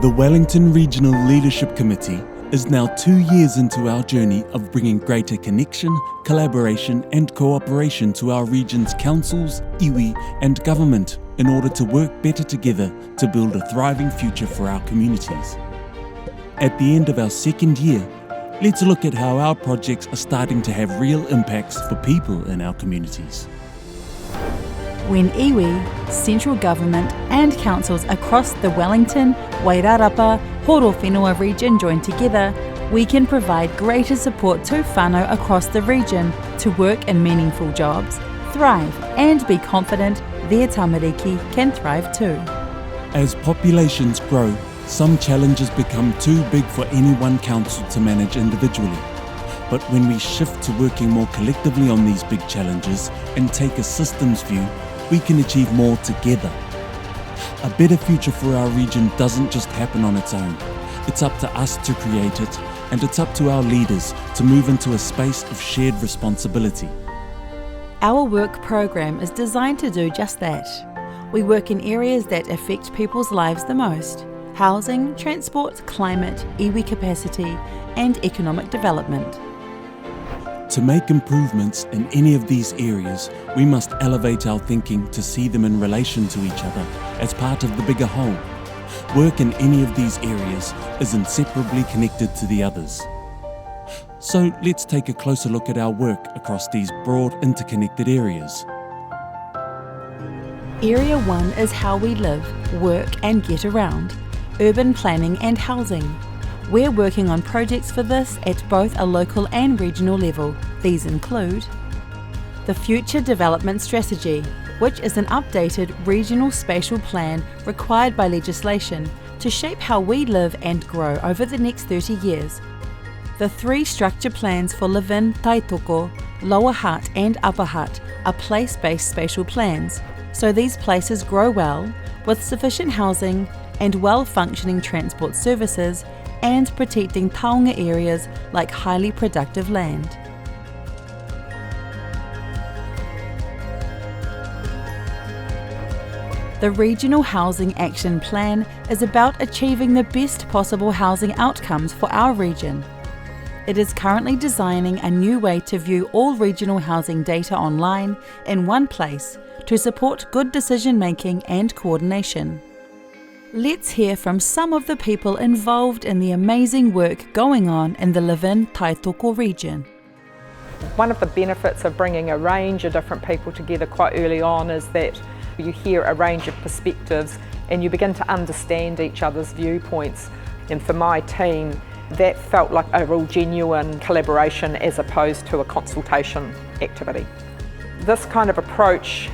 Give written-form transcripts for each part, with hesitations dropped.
The Wellington Regional Leadership Committee is now 2 years into our journey of bringing greater connection, collaboration and cooperation to our region's councils, iwi and government in order to work better together to build a thriving future for our communities. At the end of our second year, let's look at how our projects are starting to have real impacts for people in our communities. When iwi, central government and councils across the Wellington, Wairarapa, Horowhenua region join together, we can provide greater support to whānau across the region to work in meaningful jobs, thrive and be confident their tamariki can thrive too. As populations grow, some challenges become too big for any one council to manage individually. But when we shift to working more collectively on these big challenges and take a systems view, we can achieve more together. A better future for our region doesn't just happen on its own. It's up to us to create it, and it's up to our leaders to move into a space of shared responsibility. Our work program is designed to do just that. We work in areas that affect people's lives the most: housing, transport, climate, iwi capacity, and economic development. To make improvements in any of these areas, we must elevate our thinking to see them in relation to each other as part of the bigger whole. Work in any of these areas is inseparably connected to the others. So let's take a closer look at our work across these broad interconnected areas. Area 1 is how we live, work and get around, urban planning and housing. We're working on projects for this at both a local and regional level. These include the Future Development Strategy, which is an updated regional spatial plan required by legislation to shape how we live and grow over the next 30 years. The 3 structure plans for Live-in, Taitoko, Lower Hutt and Upper Hutt are place-based spatial plans, so these places grow well, with sufficient housing and well-functioning transport services and protecting taonga areas like highly productive land. The Regional Housing Action Plan is about achieving the best possible housing outcomes for our region. It is currently designing a new way to view all regional housing data online in one place to support good decision-making and coordination. Let's hear from some of the people involved in the amazing work going on in the Live-in Taitoko region. One of the benefits of bringing a range of different people together quite early on is that you hear a range of perspectives and you begin to understand each other's viewpoints. And for my team, that felt like a real genuine collaboration as opposed to a consultation activity. This kind of approach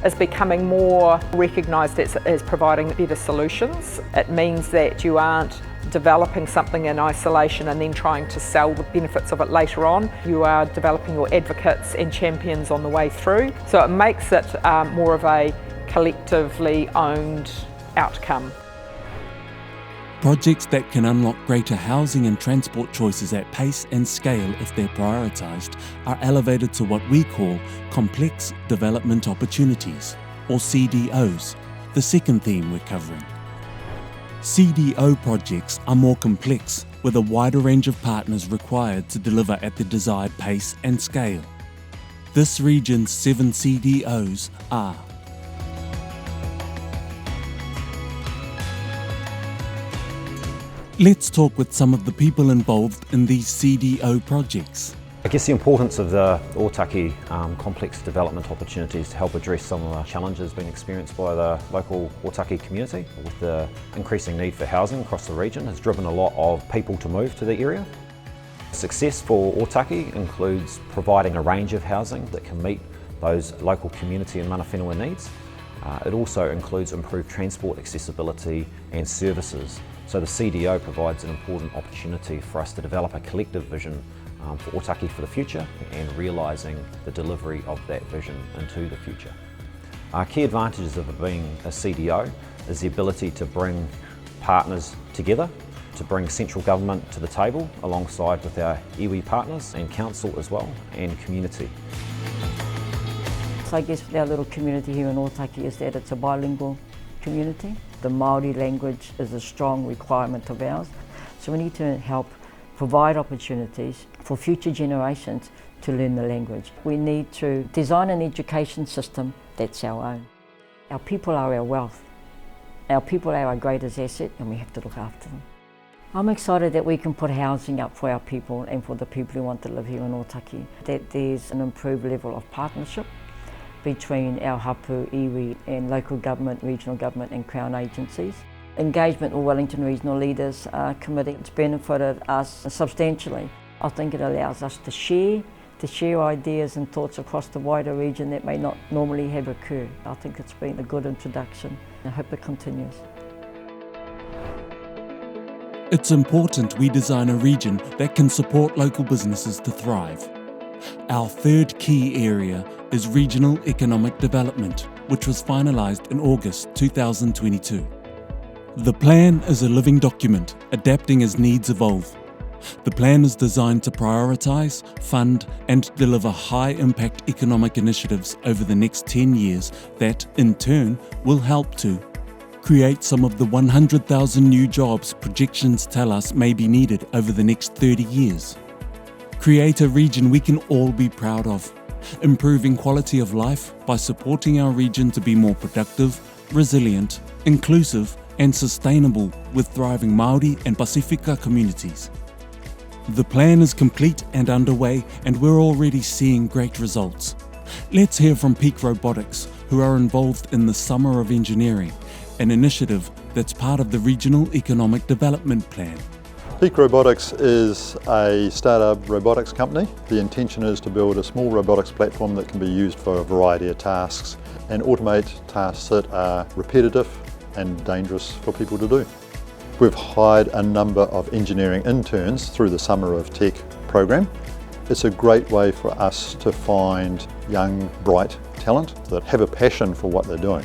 is becoming more recognised as providing better solutions. It means that you aren't developing something in isolation and then trying to sell the benefits of it later on. You are developing your advocates and champions on the way through. So it makes it more of a collectively owned outcome. Projects that can unlock greater housing and transport choices at pace and scale if they're prioritised are elevated to what we call Complex Development Opportunities, or CDOs, the second theme we're covering. CDO projects are more complex, with a wider range of partners required to deliver at the desired pace and scale. This region's 7 CDOs are: let's talk with some of the people involved in these CDO projects. I guess the importance of the Otaki complex development opportunities to help address some of the challenges being experienced by the local Otaki community with the increasing need for housing across the region has driven a lot of people to move to the area. Success for Otaki includes providing a range of housing that can meet those local community and mana whenua needs. It also includes improved transport accessibility and services. So the CDO provides an important opportunity for us to develop a collective vision for Otaki for the future and realising the delivery of that vision into the future. Key advantages of it being a CDO is the ability to bring partners together, to bring central government to the table alongside with our iwi partners and council as well, and community. So I guess our little community here in Otaki is that it's a bilingual community. The Māori language is a strong requirement of ours, so we need to help provide opportunities for future generations to learn the language. We need to design an education system that's our own. Our people are our wealth. Our people are our greatest asset, and we have to look after them. I'm excited that we can put housing up for our people and for the people who want to live here in Otaki, that there's an improved level of partnership between our hapu, iwi and local government, regional government and Crown agencies. Engagement with Wellington Regional Leaders Committee, it's benefited us substantially. I think it allows us to share ideas and thoughts across the wider region that may not normally have occurred. I think it's been a good introduction. I hope it continues. It's important we design a region that can support local businesses to thrive. Our third key area is regional economic development, which was finalised in August 2022. The plan is a living document, adapting as needs evolve. The plan is designed to prioritise, fund and deliver high-impact economic initiatives over the next 10 years that, in turn, will help to create some of the 100,000 new jobs projections tell us may be needed over the next 30 years. Create a region we can all be proud of, improving quality of life by supporting our region to be more productive, resilient, inclusive and sustainable with thriving Māori and Pasifika communities. The plan is complete and underway, and we're already seeing great results. Let's hear from Peak Robotics, who are involved in the Summer of Engineering, an initiative that's part of the Regional Economic Development Plan. Peak Robotics is a startup robotics company. The intention is to build a small robotics platform that can be used for a variety of tasks and automate tasks that are repetitive and dangerous for people to do. We've hired a number of engineering interns through the Summer of Tech program. It's a great way for us to find young, bright talent that have a passion for what they're doing.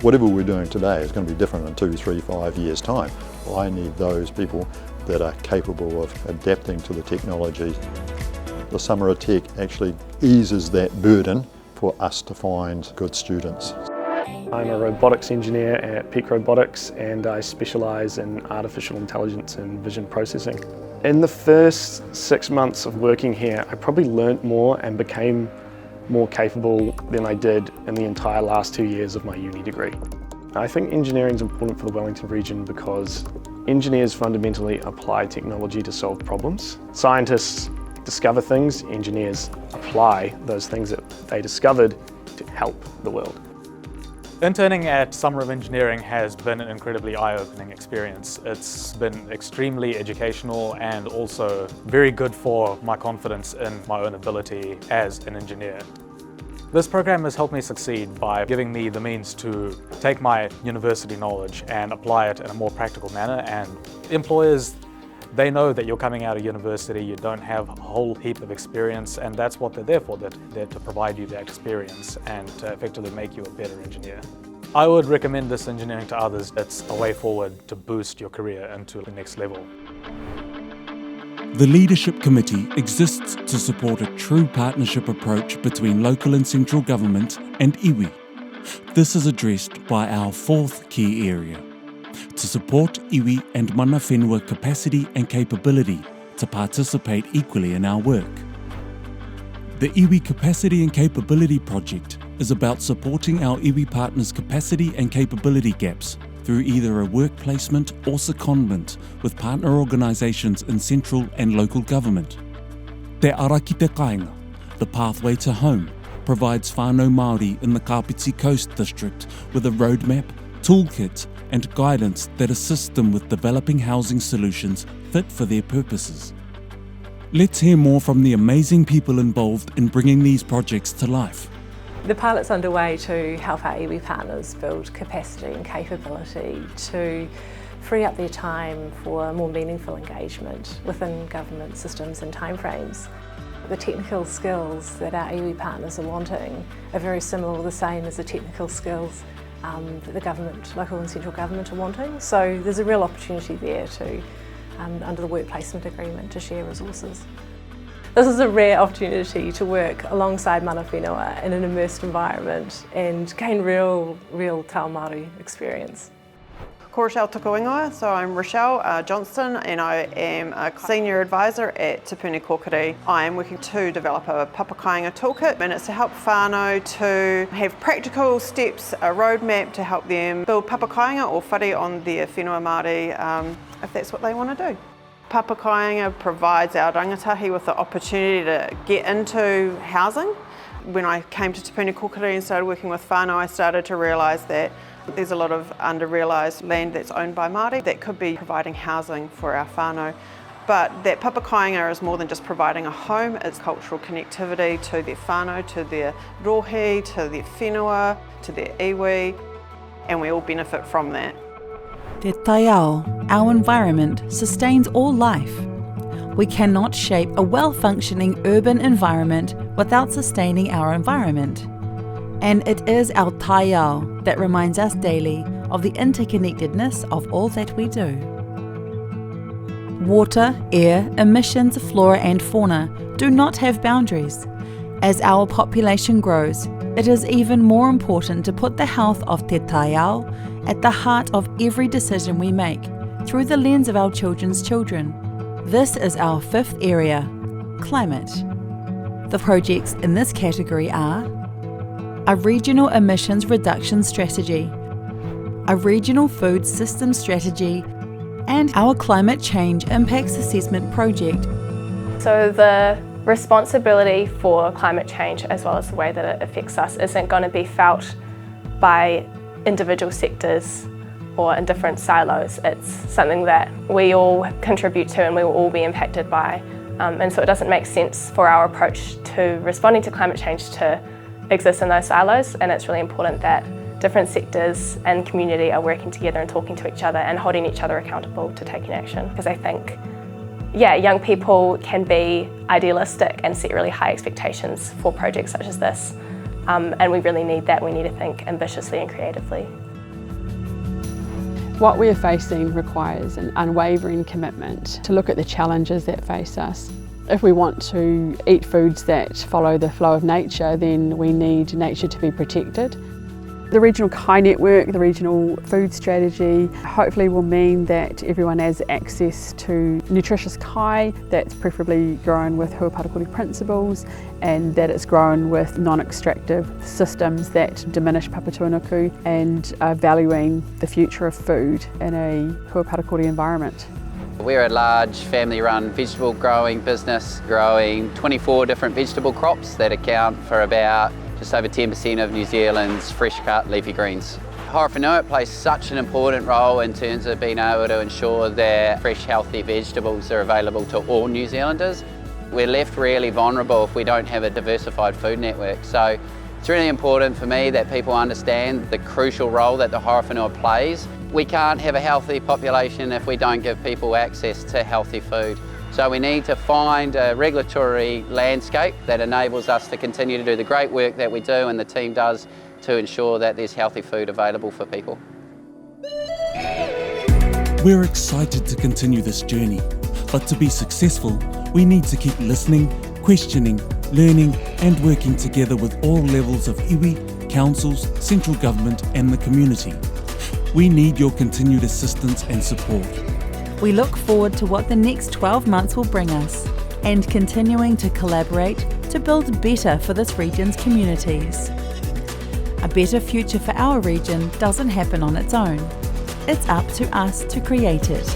Whatever we're doing today is going to be different in 2, 3, 5 years' time. I need those people that are capable of adapting to the technology. The Summer of Tech actually eases that burden for us to find good students. I'm a robotics engineer at Peak Robotics, and I specialise in artificial intelligence and vision processing. In the first 6 months of working here, I probably learnt more and became more capable than I did in the entire last 2 years of my uni degree. I think engineering is important for the Wellington region because engineers fundamentally apply technology to solve problems. Scientists discover things, engineers apply those things that they discovered to help the world. Interning at Summer of Engineering has been an incredibly eye-opening experience. It's been extremely educational and also very good for my confidence in my own ability as an engineer. This program has helped me succeed by giving me the means to take my university knowledge and apply it in a more practical manner, and employers, they know that you're coming out of university, you don't have a whole heap of experience, and that's what they're there for. They're there to provide you that experience and to effectively make you a better engineer. I would recommend this engineering to others. It's a way forward to boost your career into the next level. The Leadership Committee exists to support a true partnership approach between local and central government and iwi. This is addressed by our fourth key area, to support iwi and mana whenua capacity and capability to participate equally in our work. The Iwi Capacity and Capability Project is about supporting our iwi partners' capacity and capability gaps through either a work placement or secondment with partner organisations in central and local government. Te Ara ki te Kāinga, the Pathway to Home, provides whānau Māori in the Kapiti Coast District with a roadmap, toolkit and guidance that assists them with developing housing solutions fit for their purposes. Let's hear more from the amazing people involved in bringing these projects to life. The pilot's underway to help our iwi partners build capacity and capability to free up their time for more meaningful engagement within government systems and timeframes. The technical skills that our iwi partners are wanting are very similar or the same as the technical skills that the government, local and central government are wanting. So there's a real opportunity there to, under the work placement agreement, to share resources. This is a rare opportunity to work alongside mana whenua in an immersed environment and gain real Tau Māori experience. Ko Rochelle Tukuingoa, so I'm Rochelle Johnston and I am a Senior Advisor at Te Puni Kōkiri. I am working to develop a papakainga toolkit, and it's to help whānau to have practical steps, a roadmap to help them build papakainga or whare on their whenua Māori if that's what they want to do. Papakainga provides our rangatahi with the opportunity to get into housing. When I came to Te Puni Kōkiri and started working with whānau, I started to realise that there's a lot of under-realised land that's owned by Māori that could be providing housing for our whānau. But that papakainga is more than just providing a home, it's cultural connectivity to their whānau, to their rohi, to their whenua, to their iwi, and we all benefit from that. Te taiao, our environment, sustains all life. We cannot shape a well-functioning urban environment without sustaining our environment. And it is our taiao that reminds us daily of the interconnectedness of all that we do. Water, air, emissions, flora and fauna do not have boundaries. As our population grows, it is even more important to put the health of te taiao at the heart of every decision we make, through the lens of our children's children. This is our fifth area, climate. The projects in this category are a regional emissions reduction strategy, a regional food system strategy, and our climate change impacts assessment project. So the responsibility for climate change, as well as the way that it affects us, isn't going to be felt by individual sectors or in different silos. It's something that we all contribute to and we will all be impacted by. And so it doesn't make sense for our approach to responding to climate change to exist in those silos, and it's really important that different sectors and community are working together and talking to each other and holding each other accountable to taking action. Because I think, young people can be idealistic and set really high expectations for projects such as this, and we really need that. We need to think ambitiously and creatively. What we are facing requires an unwavering commitment to look at the challenges that face us. If we want to eat foods that follow the flow of nature, then we need nature to be protected. The regional kai network, the regional food strategy, hopefully will mean that everyone has access to nutritious kai that's preferably grown with huaparakuri principles, and that it's grown with non-extractive systems that diminish papatūānuku and are valuing the future of food in a huaparakuri environment. We're a large family-run vegetable growing business, growing 24 different vegetable crops that account for about just over 10% of New Zealand's fresh-cut leafy greens. Horowhenua plays such an important role in terms of being able to ensure that fresh, healthy vegetables are available to all New Zealanders. We're left really vulnerable if we don't have a diversified food network. So it's really important for me that people understand the crucial role that the Horowhenua plays. We can't have a healthy population if we don't give people access to healthy food. So we need to find a regulatory landscape that enables us to continue to do the great work that we do and the team does to ensure that there's healthy food available for people. We're excited to continue this journey, but to be successful, we need to keep listening, questioning, learning and working together with all levels of iwi, councils, central government and the community. We need your continued assistance and support. We look forward to what the next 12 months will bring us, and continuing to collaborate to build better for this region's communities. A better future for our region doesn't happen on its own. It's up to us to create it.